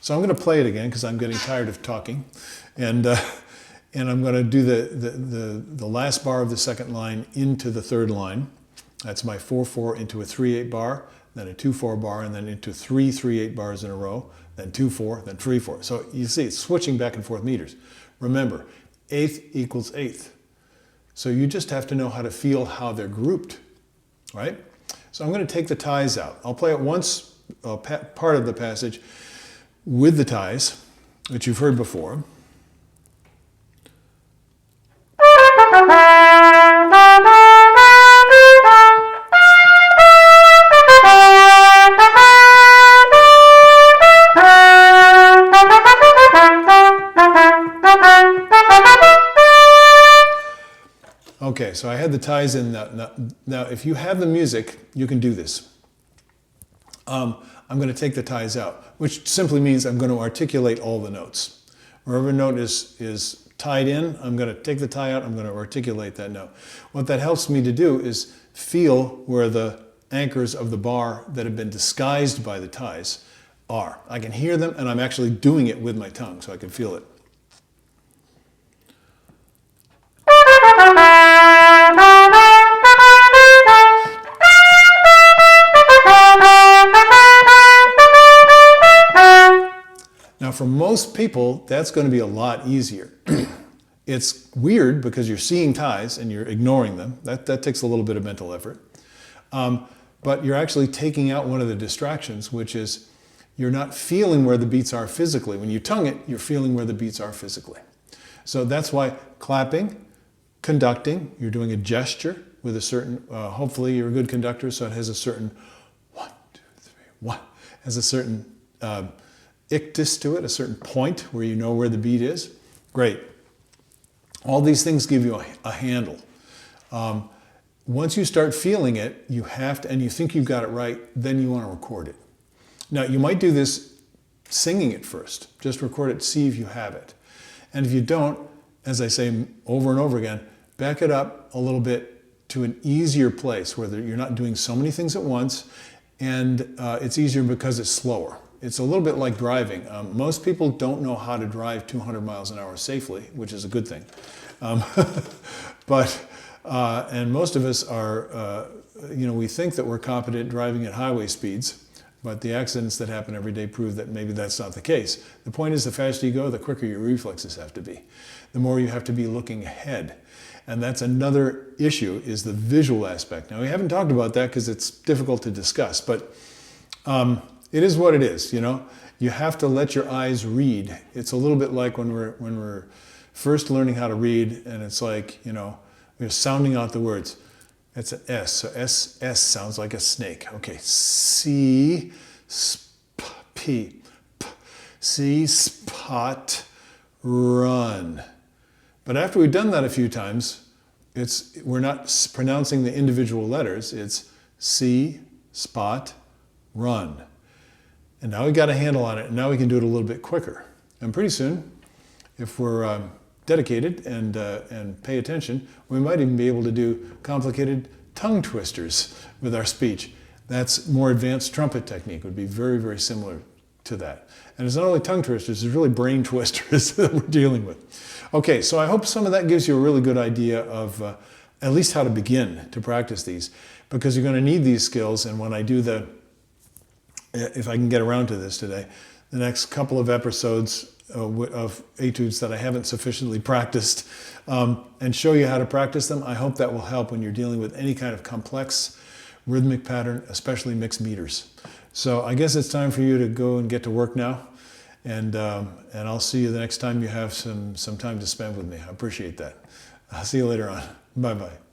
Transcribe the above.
So I'm going to play it again because I'm getting tired of talking. And I'm going to do the last bar of the second line into the third line. That's my 4/4 into a 3/8 bar, then a 2/4 bar, and then into 3 3/8 bars in a row, then 2/4, then 3/4. So you see it's switching back and forth meters. Remember, eighth equals eighth. So you just have to know how to feel how they're grouped, right? So I'm going to take the ties out. I'll play it once, part of the passage with the ties, which you've heard before. Okay, so I had the ties in. Now, if you have the music, you can do this. I'm going to take the ties out, which simply means I'm going to articulate all the notes. Wherever a note is tied in, I'm going to take the tie out, I'm going to articulate that note. What that helps me to do is feel where the anchors of the bar that have been disguised by the ties are. I can hear them, and I'm actually doing it with my tongue, so I can feel it. Now, for most people, that's going to be a lot easier. It's weird because you're seeing ties and you're ignoring them. That takes a little bit of mental effort. But you're actually taking out one of the distractions, which is you're not feeling where the beats are physically. When you tongue it, you're feeling where the beats are physically. So that's why clapping, conducting, you're doing a gesture with a certain, hopefully you're a good conductor, so it has a certain 1, 2, 3, 1, has a certain ictus to it, a certain point where you know where the beat is. Great. All these things give you a handle. Once you start feeling it, you have to, and you think you've got it right, then you want to record it. Now, you might do this singing it first. Just record it, see if you have it. And if you don't, as I say over and over again, back it up a little bit to an easier place where you're not doing so many things at once, and it's easier because it's slower. It's a little bit like driving. Most people don't know how to drive 200 miles an hour safely, which is a good thing. And most of us are, we think that we're competent driving at highway speeds, but the accidents that happen every day prove that maybe that's not the case. The point is, the faster you go, the quicker your reflexes have to be. The more you have to be looking ahead. And that's another issue, is the visual aspect. Now, we haven't talked about that because it's difficult to discuss, but it is what it is, you know. You have to let your eyes read. It's a little bit like when we're first learning how to read, and it's like, we're sounding out the words. It's an S, so S sounds like a snake. Okay, C, P, C, spot, run. But after we've done that a few times, we're not pronouncing the individual letters. It's C, spot, run. And now we've got a handle on it, and now we can do it a little bit quicker. And pretty soon, if we're dedicated and pay attention, we might even be able to do complicated tongue twisters with our speech. That's more advanced trumpet technique. It would be very, very similar to that. And it's not only tongue twisters, it's really brain twisters that we're dealing with. Okay, so I hope some of that gives you a really good idea of at least how to begin to practice these, because you're going to need these skills. And when I do if I can get around to this today, the next couple of episodes of etudes that I haven't sufficiently practiced and show you how to practice them, I hope that will help when you're dealing with any kind of complex rhythmic pattern, especially mixed meters. So I guess it's time for you to go and get to work now, and I'll see you the next time you have some time to spend with me. I appreciate that. I'll see you later on. Bye-bye.